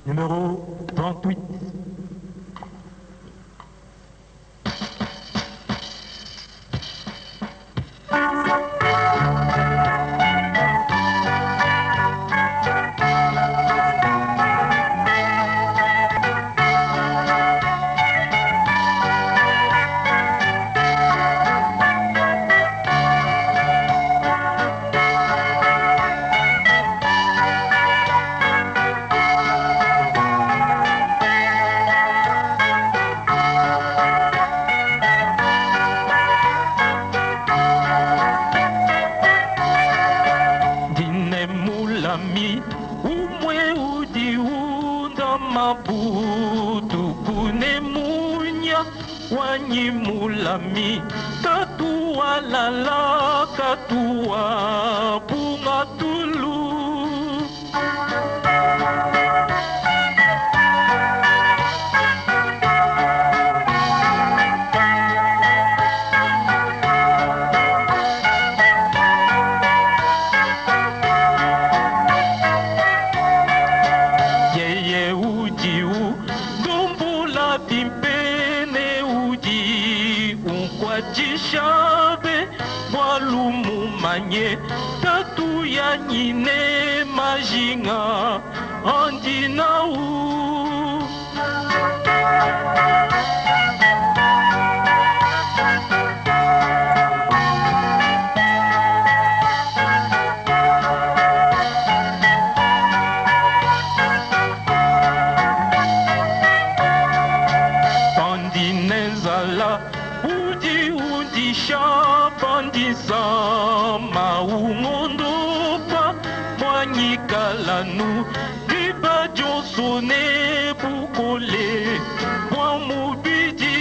Numéro 38. Mulami umwe udiunda mabutu kunemunya wanyi mulami tatua lala katua bunga tulu Jishabe mwalumu manye tatu ya nyine majinga andinau pandinezala Shabandisa maungondopa mwanyikalanu diba jonsone bukole mwamubidi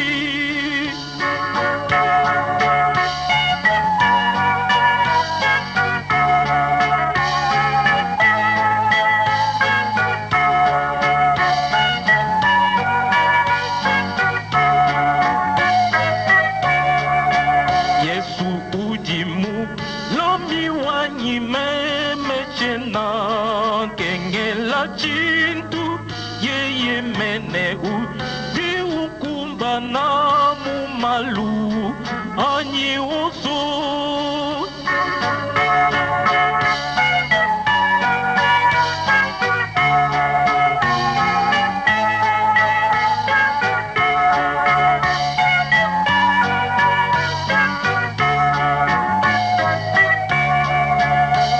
Chintu yeye meneu diukumba na mumalu anyi oso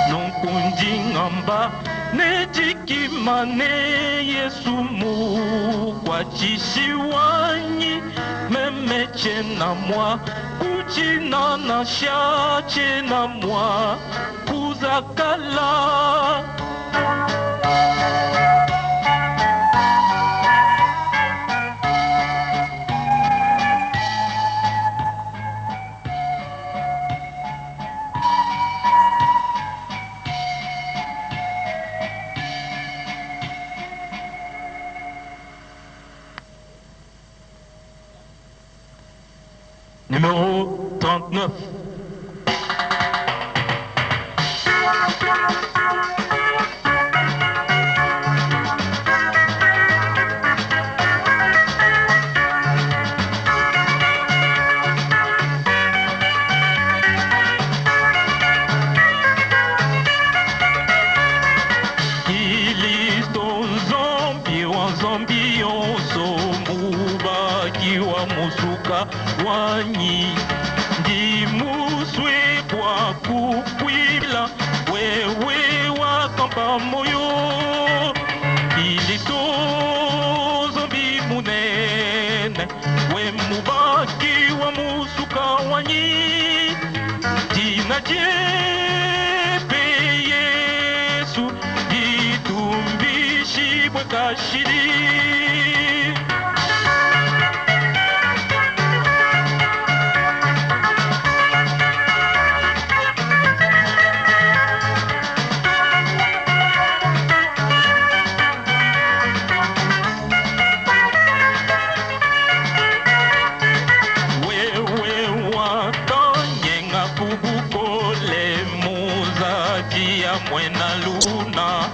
nonkunjingamba nejiki mane Yesu mu kwa chishiwanyi memeche na mwa kuchina na shache na mwa kuzakala Numéro 39. Musuka wanyi ndimuswe kwa kukwila wewe wakampa moyo ilito zombi munene we mubaki wa musuka wanyi tina jepe Yesu ditumbishi bwekashiri mwena luna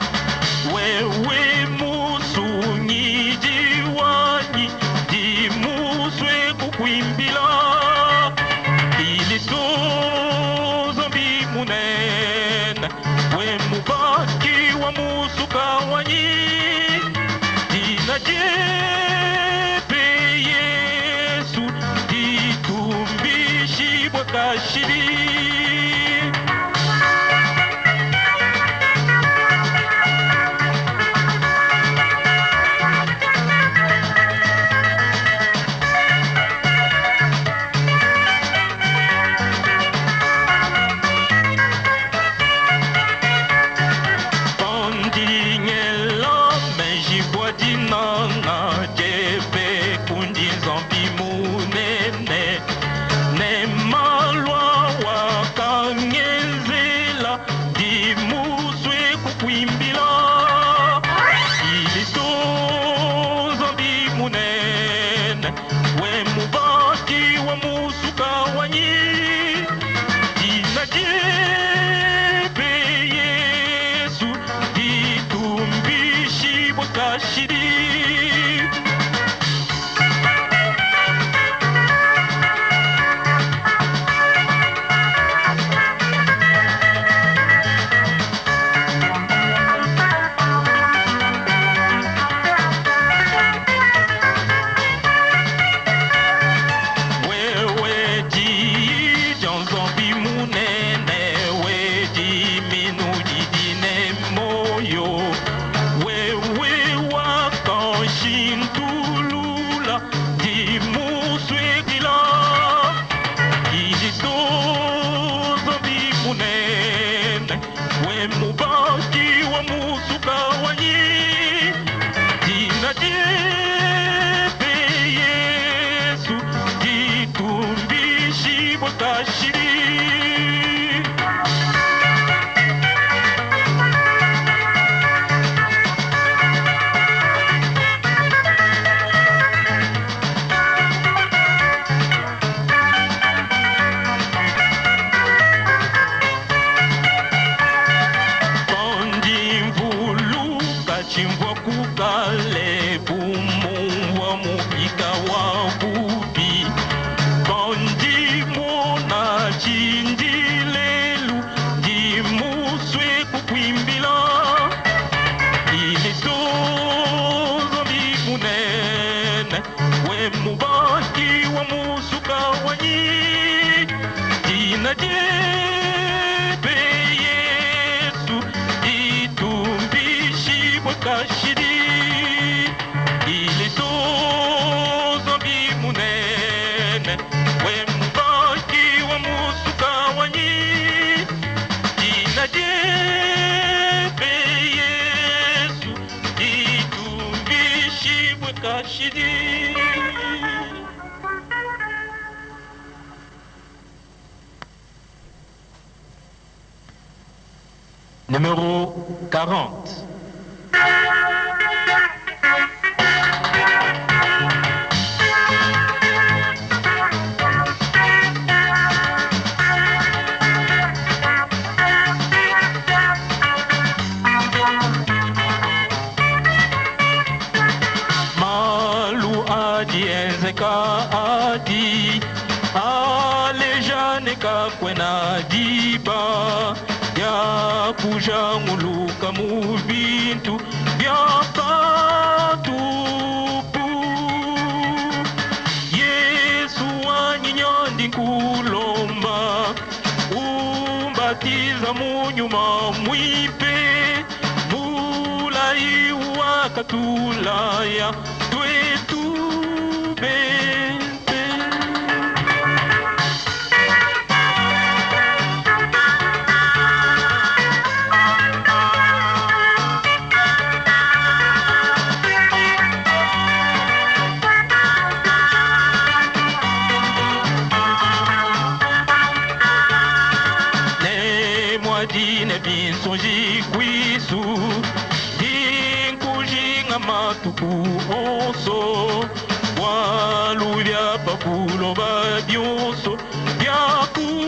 wewe musu shiri. Numéro 40. Malu adienzeka adi alejane kwena diba ya kuja nguluka mu bintu bya patupu. Yesu wanyinyandi nkulomba umbatiza munyuma mwipe mulai wakatulaya twetu bente. Dine binsoji kwisu dinkujinga matuku oso waluvya papulo babyoso byakuntonda.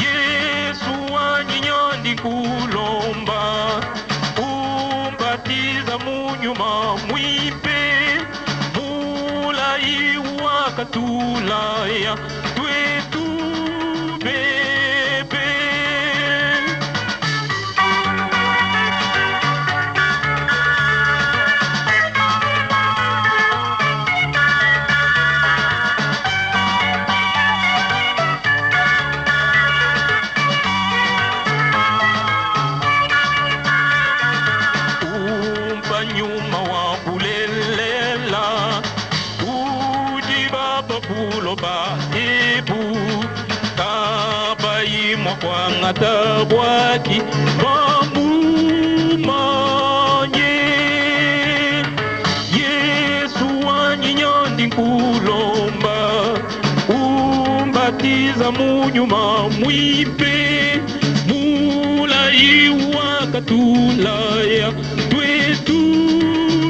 Yesu wanyinyandi kulomba umbatiza munyuma mwipe mulai wakatulaya twetu bebe. atabwaki bamumanye Yesu wanyinyandi nkulomba umbatiza munyuma mwipe mulai wakatulaya twetu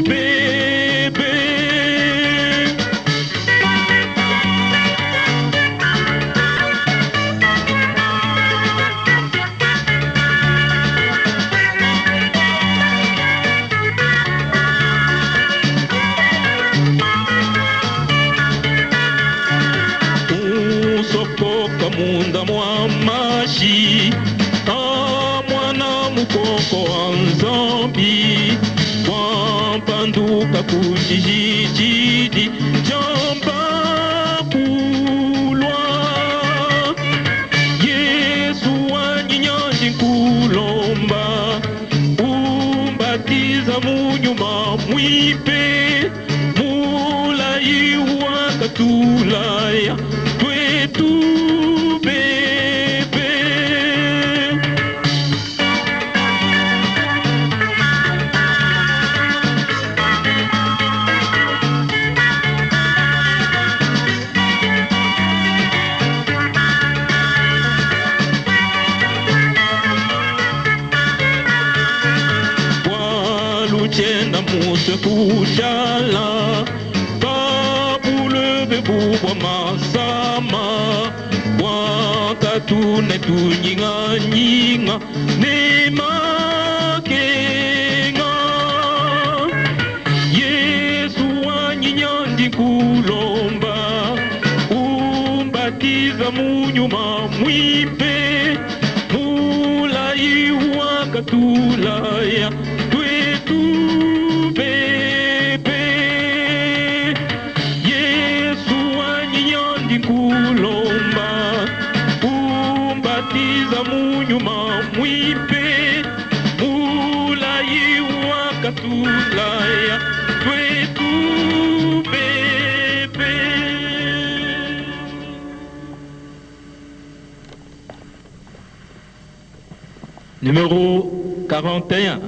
bebe usopoka munda mwamashi mwana mukoko wa nzambi wampanduka kujijijidi jamba kulwa Yesu wanyinyandi nkulomba umbatiza munyuma mwipe mulai wakatulaya twetu bebe waluchenda muse kushala babulebe bubwa masama wakatune tunyinganyinga nemakenga Yesu wanyinyandi kulomba umbatiza munyuma mwipe mulai wakatulaya twetu bebe Yesu wanyinyandi nkulomba umbatiza munyuma mwipe mulai wakatulaya twetu bebe Numéro 41.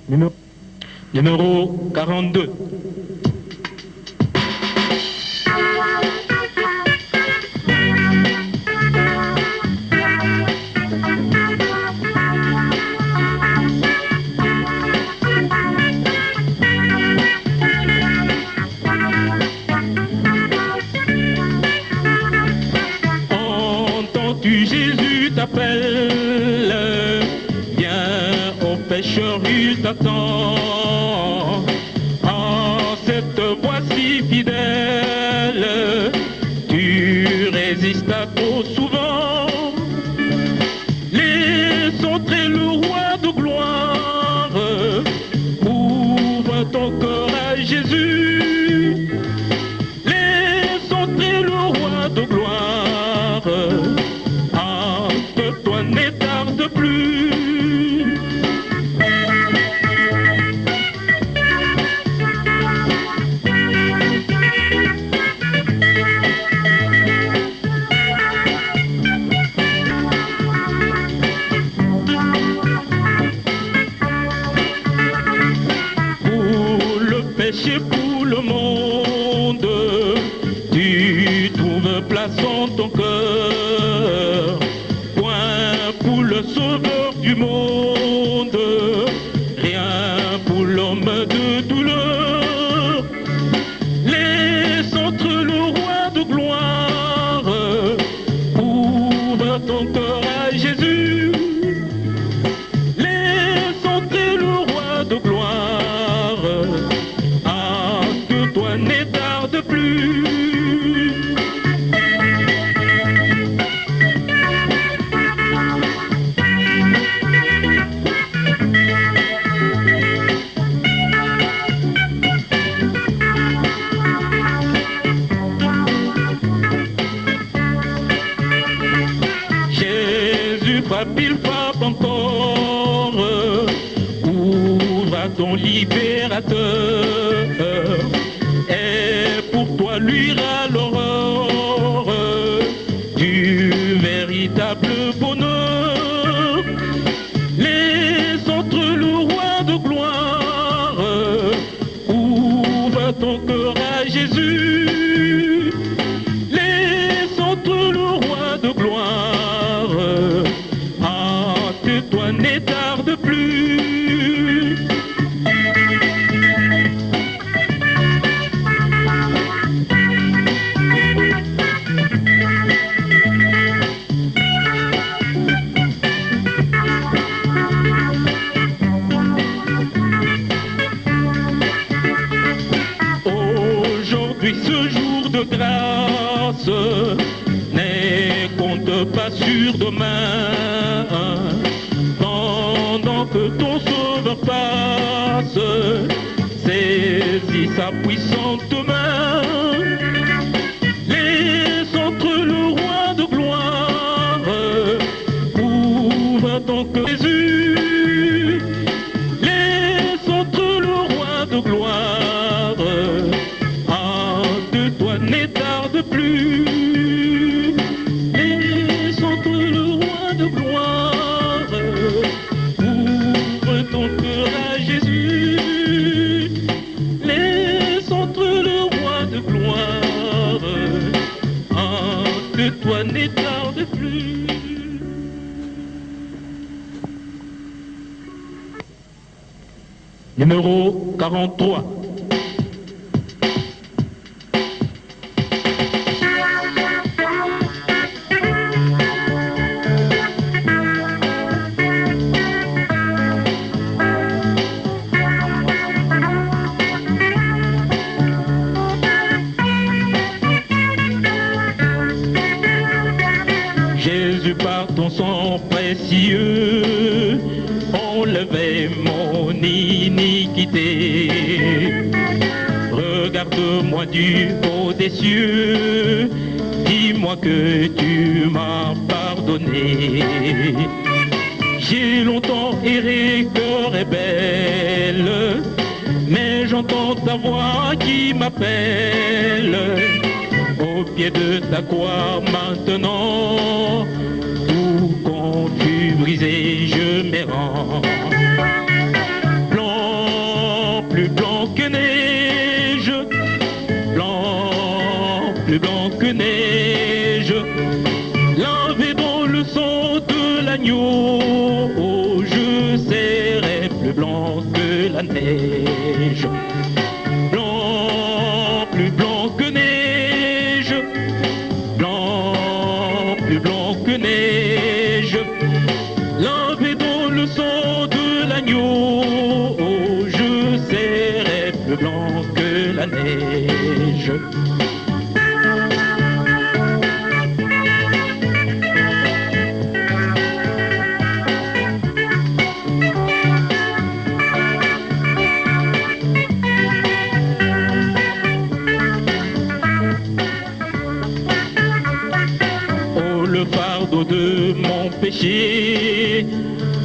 Numéro 42. Entends-tu Jésus t'appelle, viens au pécheur, il t'attend. À cette voix si fidèle, tu résistes à trop souvent. Laisse entrer le roi de gloire, ouvre ton cœur à Jésus. Laisse entrer le roi de gloire, hâte-toi, ne tarde plus. Pour le péché, pour le monde, tu trouves place en ton cœur. Point pour le sauveur du monde, rien pour l'homme de douleur. Laisse entrer le roi de gloire, ouvre ton cœur à Jésus. Laisse entrer le roi de gloire, hâte-toi, ne tarde plus. Jésus frappe, il frappe encore, ouvre à ton libérateur, et pour toi luira l'aurore du véritable bonheur. Laisse entrer le roi de gloire, ouvre ton cœur à Jésus. Laisse entrer le roi de gloire, hâte-toi, ne tarde plus. Aujourd'hui, ce jour de grâce, ne compte pas sur demain. Pendant que ton sauveur passe, saisis sa puissante main. Laisse entrer le roi de gloire, ouvre ton cœur à Jésus. Laisse entrer le roi de gloire, hâte-toi, ne tarde plus. Laisse entrer le roi de gloire, ouvre ton cœur à Jésus. Laisse entrer le roi de gloire, hâte-toi, ne tarde plus. Numéro 43. Jésus, par ton sang précieux, enlevait mon iniquité. Regarde-moi du haut des cieux, dis-moi que tu m'as pardonné. J'ai longtemps erré, cœur rebelle, mais j'entends ta voix qui m'appelle. Au pied de ta croix maintenant, tout confus brisé, je me rends. Plan blanc que la neige. Blanc, plus blanc que neige. Blanc, plus blanc que neige. Lavé dans le sang de l'agneau, oh, je serai plus blanc que la neige. Le fardeau de mon péché,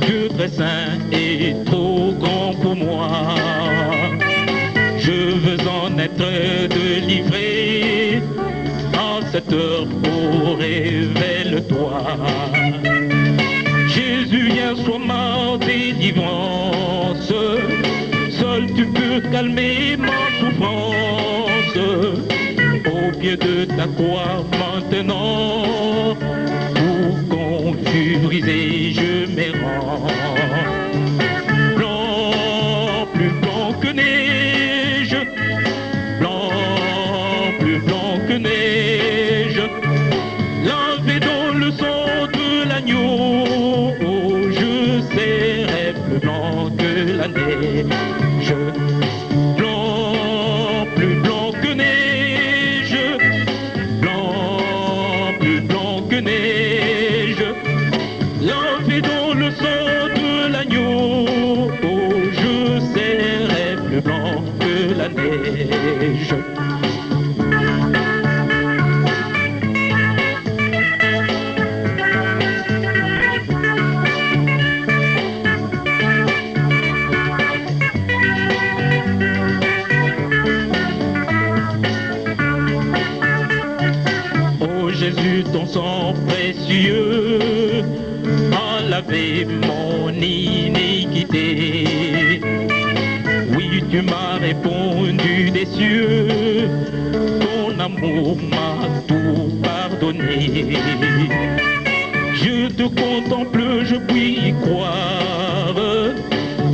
Dieu très saint est trop grand pour moi. Je veux en être délivré, à cette heure, oh, révèle-toi. Jésus, viens, sois ma délivrance, seul tu peux calmer ma souffrance. Au pied de ta croix maintenant, tout confus, brisé, je me rends. Blanc, plus blanc que neige, blanc, plus blanc que neige, lavé dans le sang de l'agneau, oh, je serai plus blanc que la neige. Blanc, plus blanc que neige, blanc, plus blanc que neige, lavé dans le sang de l'agneau, oh, je serai plus blanc que la neige. Jésus, ton sang précieux a lavé mon iniquité. Oui, tu m'as répondu des cieux, ton amour m'a tout pardonné. Je te contemple, je puis y croire,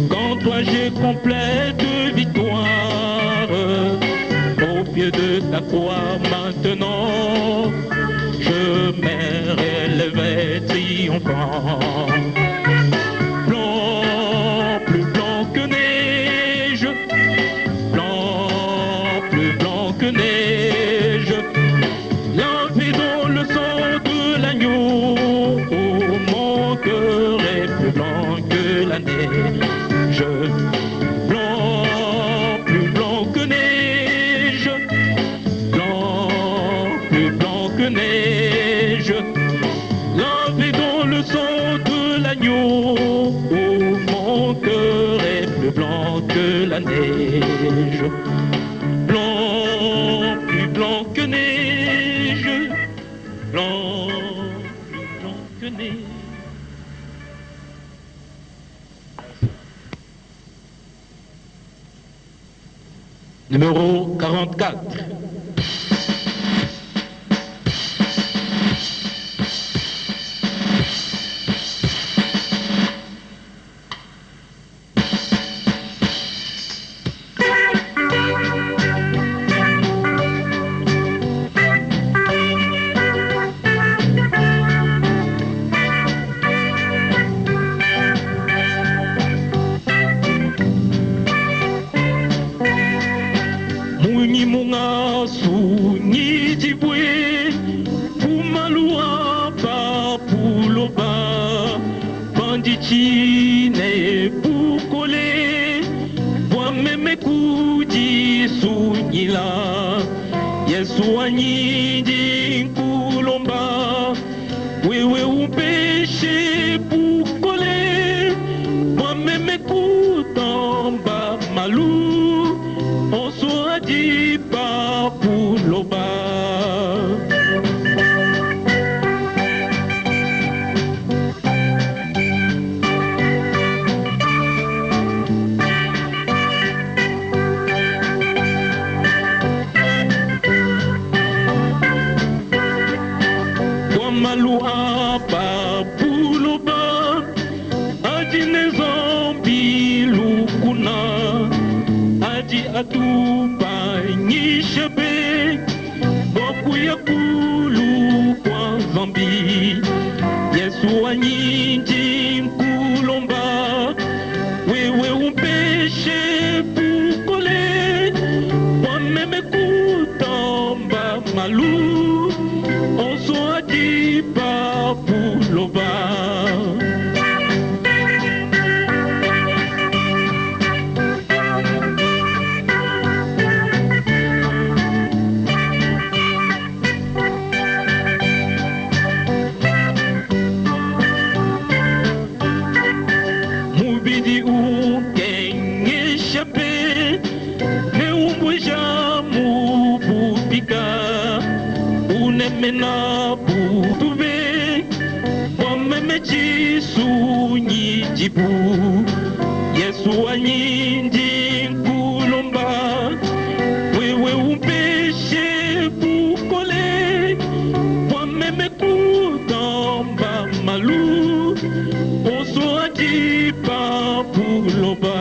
qu'en toi j'ai complète victoire. Au pied de ta croix maintenant, je m'élèverai triomphant. Blanc, plus blanc que neige, blanc, plus blanc que neige, lavé dans le sang de l'agneau, oh, mon cœur est plus blanc que la neige. Blanc, plus blanc que neige, blanc, plus blanc que neige, lavé dans le sang de l'agneau, oh, mon cœur est plus blanc que la neige. Blanc, plus blanc que neige, blanc, plus blanc que neige. Numéro 44. Muni munga sunyi jibwe pumalua pa puloba pandichine pukole wameme kuji sunyila Yesu anyiji nkulomba wewe upeshe pukole wameme kutamba malu Onso adipa puloba. atupanyishabe bokuya kulu kwa zambi Yesu anyinji nkulomba wewe umpeshe pukole wameme kutamba malu oso adipa puloba mena butuve wameme chisunyi jibu Yesu anyinji nkulomba wewe umpeshe bukole wameme kutamba malu oso ajipa puloba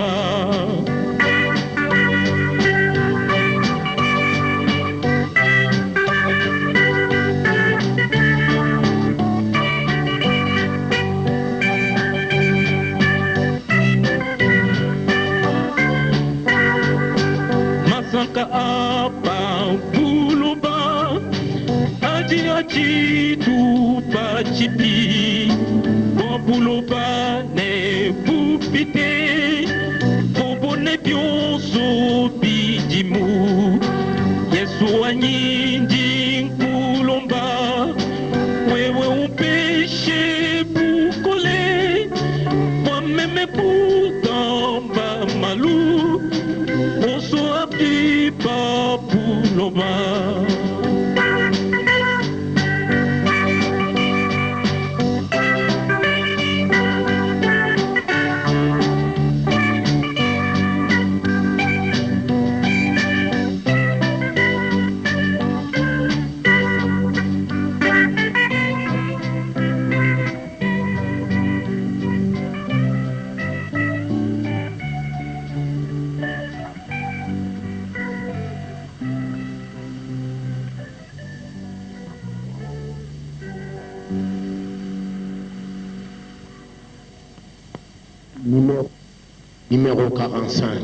apa buluba aji aji tu pachipi buluba ne bupite bobo ne bionso bidimu Yesu anyinji nkulomba wewe umpeshe bukole wameme kutamba malu oso abdi papuloba Numéro 45.